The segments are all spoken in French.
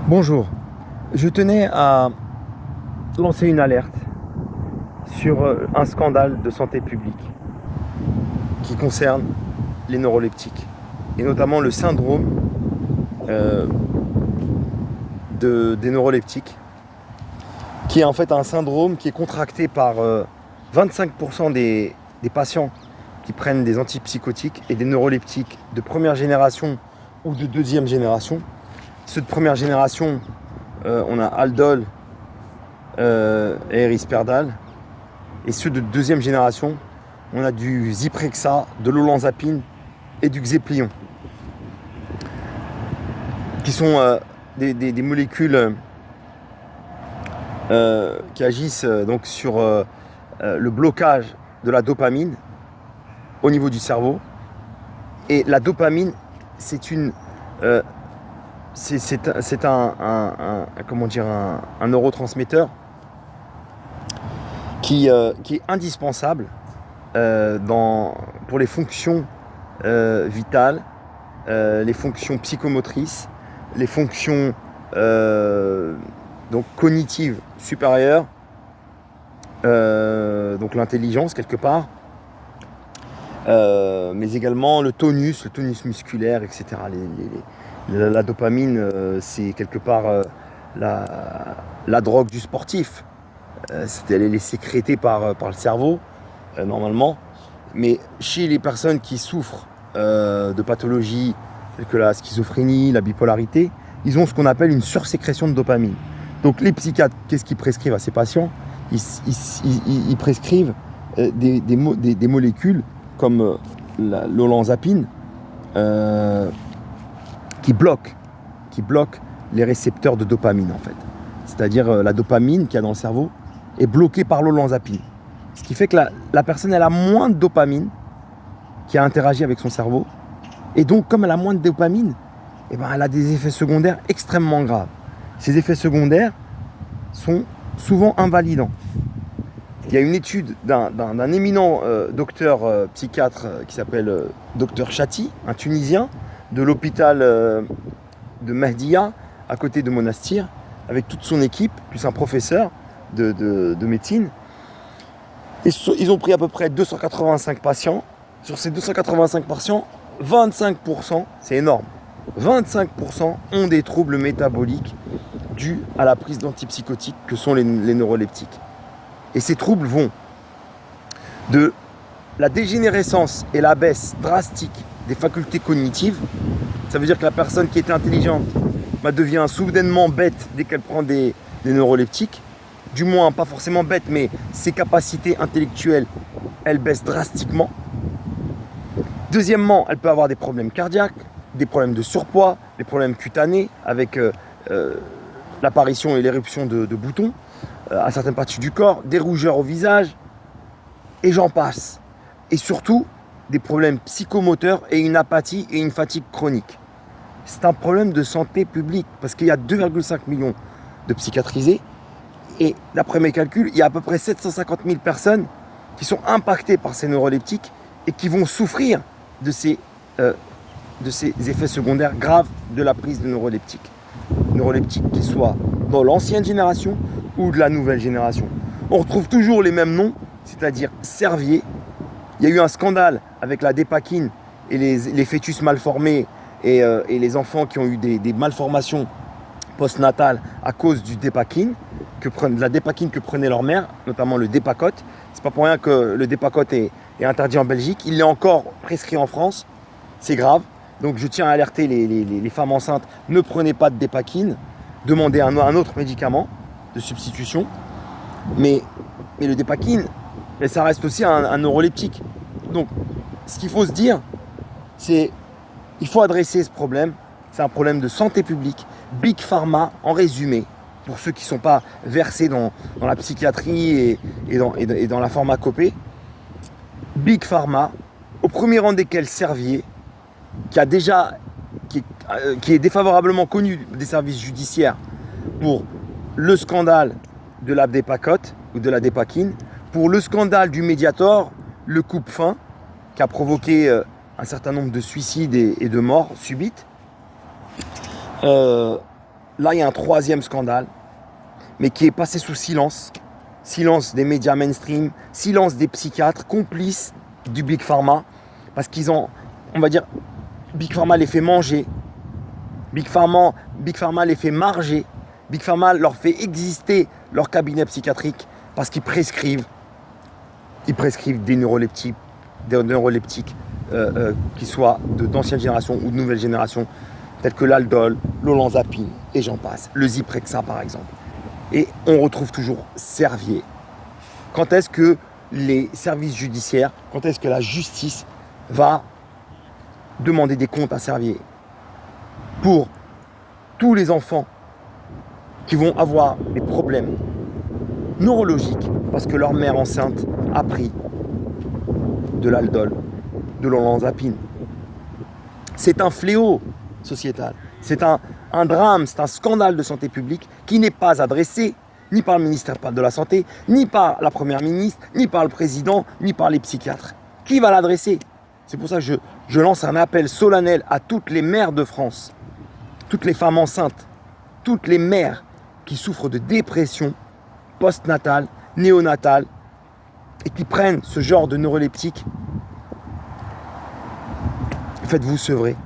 Bonjour, je tenais à lancer une alerte sur un scandale de santé publique qui concerne les neuroleptiques et notamment le syndrome euh, des neuroleptiques qui est en fait un syndrome qui est contracté par 25% des patients qui prennent des antipsychotiques et des neuroleptiques de première génération ou de deuxième génération. Ceux de première génération, on a Haldol et Risperdal. Et ceux de deuxième génération, on a du Zyprexa, de l'olanzapine et du Xéplion, qui sont des molécules qui agissent donc sur le blocage de la dopamine au niveau du cerveau. Et la dopamine, c'est une c'est un neurotransmetteur qui est indispensable pour les fonctions vitales, les fonctions psychomotrices, les fonctions donc cognitives supérieures, donc l'intelligence quelque part, mais également le tonus musculaire, etc. La dopamine, c'est quelque part la drogue du sportif. Elle est sécrétée par le cerveau, normalement. Mais chez les personnes qui souffrent de pathologies telles que la schizophrénie, la bipolarité, ils ont ce qu'on appelle une sursécrétion de dopamine. Donc les psychiatres, qu'est-ce qu'ils prescrivent à ces patients ? Ils prescrivent des molécules comme l'olanzapine, qui bloque les récepteurs de dopamine en fait. C'est-à-dire la dopamine qu'il y a dans le cerveau est bloquée par l'olanzapine. Ce qui fait que la personne elle a moins de dopamine qui a interagi avec son cerveau. Et donc comme elle a moins de dopamine, elle a des effets secondaires extrêmement graves. Ces effets secondaires sont souvent invalidants. Il y a une étude d'un éminent docteur psychiatre qui s'appelle docteur Chati, un Tunisien, de l'hôpital de Mehdia, à côté de Monastir, avec toute son équipe, plus un professeur de médecine. Et ils ont pris à peu près 285 patients. Sur ces 285 patients, 25%, c'est énorme, 25% ont des troubles métaboliques dus à la prise d'antipsychotiques que sont les neuroleptiques. Et ces troubles vont de la dégénérescence et la baisse drastique des facultés cognitives. Ça veut dire que la personne qui était intelligente devient soudainement bête dès qu'elle prend des neuroleptiques. Du moins, pas forcément bête, mais ses capacités intellectuelles, elles baissent drastiquement. Deuxièmement, elle peut avoir des problèmes cardiaques, des problèmes de surpoids, des problèmes cutanés avec l'apparition et l'éruption de boutons à certaines parties du corps, des rougeurs au visage, et j'en passe. Et surtout, des problèmes psychomoteurs et une apathie et une fatigue chronique. C'est un problème de santé publique parce qu'il y a 2,5 millions de psychiatrisés et d'après mes calculs, il y a à peu près 750 000 personnes qui sont impactées par ces neuroleptiques et qui vont souffrir de ces effets secondaires graves de la prise de neuroleptiques. Neuroleptiques qui soient dans l'ancienne génération ou de la nouvelle génération. On retrouve toujours les mêmes noms, c'est-à-dire Servier. Il y a eu un scandale avec la dépakine et les fœtus mal formés et les enfants qui ont eu des malformations postnatales à cause du dépakine, de la dépakine que prenait leur mère, notamment le Dépakote. C'est pas pour rien que le Dépakote est interdit en Belgique. Il est encore prescrit en France. C'est grave. Donc je tiens à alerter les femmes enceintes, ne prenez pas de dépakine, demandez un autre médicament de substitution. Mais le dépakine, ça reste aussi un neuroleptique. Donc ce qu'il faut se dire, c'est qu'il faut adresser ce problème. C'est un problème de santé publique. Big Pharma, en résumé, pour ceux qui ne sont pas versés dans la psychiatrie et dans la pharmacopée. Big Pharma, au premier rang desquels Servier, qui est défavorablement connu des services judiciaires pour le scandale de la Dépakote ou de la dépakine, pour le scandale du Mediator, le coupe-faim, qui a provoqué un certain nombre de suicides et de morts subites. là, il y a un troisième scandale, mais qui est passé sous silence. Silence des médias mainstream, silence des psychiatres, complices du Big Pharma, parce qu'ils ont, on va dire, Big Pharma les fait manger, Big Pharma les fait marger, Big Pharma leur fait exister leur cabinet psychiatrique, parce qu'ils prescrivent des neuroleptiques, qui soient d'ancienne génération ou de nouvelle génération, tels que l'Aldol, l'olanzapine, et j'en passe, le Zyprexa par exemple. Et on retrouve toujours Servier. Quand est-ce que les services judiciaires, quand est-ce que la justice va demander des comptes à Servier pour tous les enfants qui vont avoir des problèmes neurologiques parce que leur mère enceinte a pris de l'Aldol, de l'olanzapine. C'est un fléau sociétal. C'est un drame, c'est un scandale de santé publique qui n'est pas adressé ni par le ministère de la Santé, ni par la Première ministre, ni par le président, ni par les psychiatres. Qui va l'adresser? C'est pour ça que je lance un appel solennel à toutes les mères de France, toutes les femmes enceintes, toutes les mères qui souffrent de dépression postnatale, néonatale, et qui prennent ce genre de neuroleptiques. Faites-vous sevrer.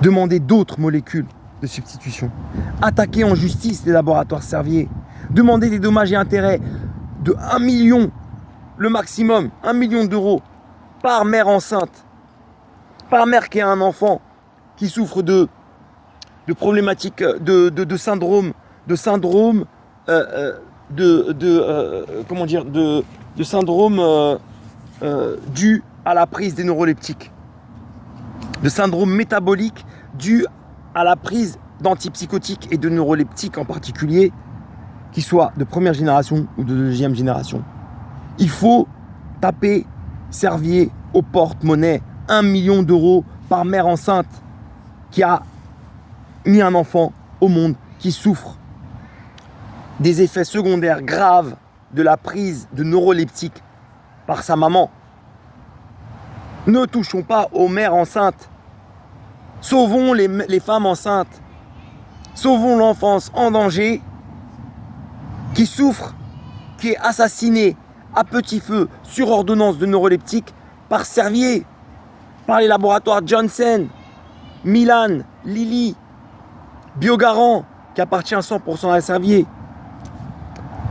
Demandez d'autres molécules de substitution. Attaquez en justice les laboratoires Servier. Demandez des dommages et intérêts de 1 million, le maximum, 1 million d'euros par mère enceinte, par mère qui a un enfant qui souffre de problématiques, de syndrome, de syndrome dû à la prise des neuroleptiques, de syndrome métabolique dû à la prise d'antipsychotiques et de neuroleptiques en particulier, qu'ils soient de première génération ou de deuxième génération. Il faut taper Servier au porte-monnaie, 1 million d'euros par mère enceinte qui a mis un enfant au monde qui souffre des effets secondaires graves de la prise de neuroleptiques par sa maman. Ne touchons pas aux mères enceintes. Sauvons les femmes enceintes. Sauvons l'enfance en danger qui souffre, qui est assassinée à petit feu sur ordonnance de neuroleptiques par Servier, par les laboratoires Janssen, Milan, Lilly, Biogarant, qui appartient à 100% à Servier.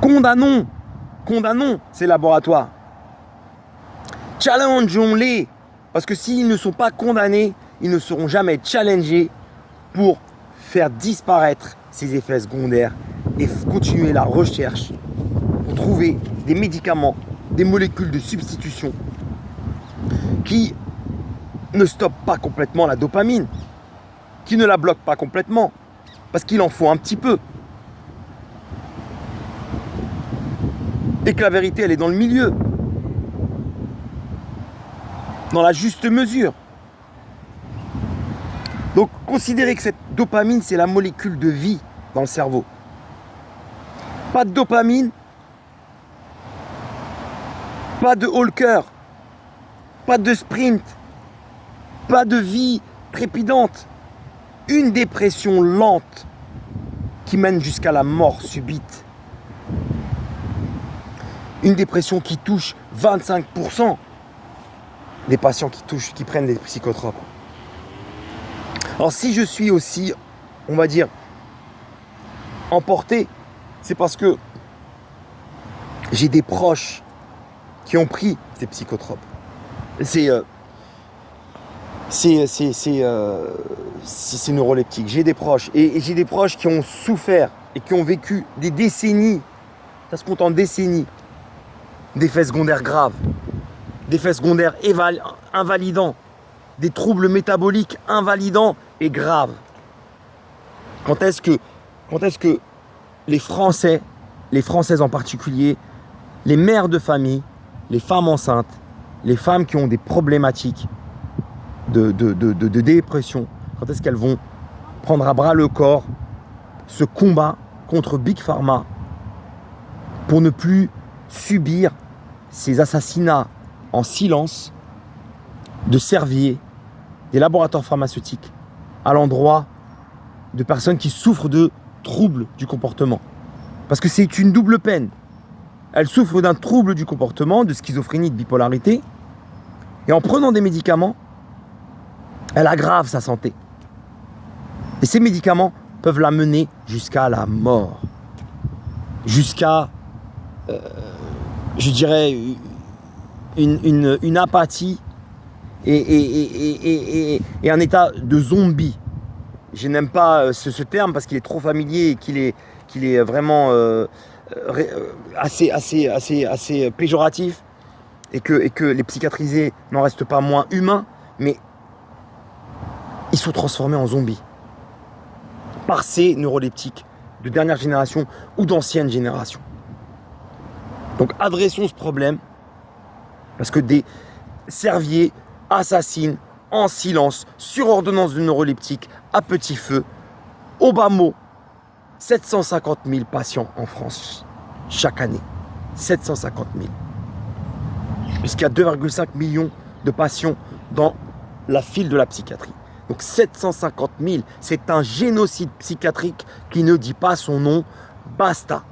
Condamnons ces laboratoires. Challengeons-les, parce que s'ils ne sont pas condamnés, ils ne seront jamais challengés pour faire disparaître ces effets secondaires et continuer la recherche pour trouver des médicaments, des molécules de substitution qui ne stoppent pas complètement la dopamine, qui ne la bloquent pas complètement, parce qu'il en faut un petit peu. Et que la vérité, elle est dans le milieu, dans la juste mesure. Donc, considérez que cette dopamine, c'est la molécule de vie dans le cerveau. Pas de dopamine, pas de Hulker, pas de sprint, pas de vie trépidante. Une dépression lente qui mène jusqu'à la mort subite. Une dépression qui touche 25% des patients qui prennent des psychotropes. Alors si je suis aussi, on va dire, emporté, c'est parce que j'ai des proches qui ont pris ces psychotropes. C'est neuroleptique. J'ai des proches et j'ai des proches qui ont souffert et qui ont vécu des décennies, ça se compte en décennies, d'effets secondaires graves, d'effets secondaires invalidants, des troubles métaboliques invalidants et graves. Quand est-ce que les Français, les Françaises en particulier, les mères de famille, les femmes enceintes, les femmes qui ont des problématiques de dépression, quand est-ce qu'elles vont prendre à bras le corps ce combat contre Big Pharma pour ne plus subir ces assassinats en silence de Servier, des laboratoires pharmaceutiques, à l'endroit de personnes qui souffrent de troubles du comportement. Parce que c'est une double peine. Elle souffre d'un trouble du comportement, de schizophrénie, de bipolarité. Et en prenant des médicaments, elle aggrave sa santé. Et ces médicaments peuvent la mener jusqu'à la mort. Jusqu'à, je dirais, une apathie et un état de zombie. Je n'aime pas ce terme parce qu'il est trop familier et qu'il est vraiment assez péjoratif et que les psychiatrisés n'en restent pas moins humains, mais ils sont transformés en zombies par ces neuroleptiques de dernière génération ou d'ancienne génération. Donc adressons ce problème parce que des cerviers assassinent en silence, sur ordonnance de neuroleptiques, à petit feu, au bas mot, 750 000 patients en France chaque année. 750 000. Puisqu'il y a 2,5 millions de patients dans la file de la psychiatrie. Donc 750 000, c'est un génocide psychiatrique qui ne dit pas son nom. Basta.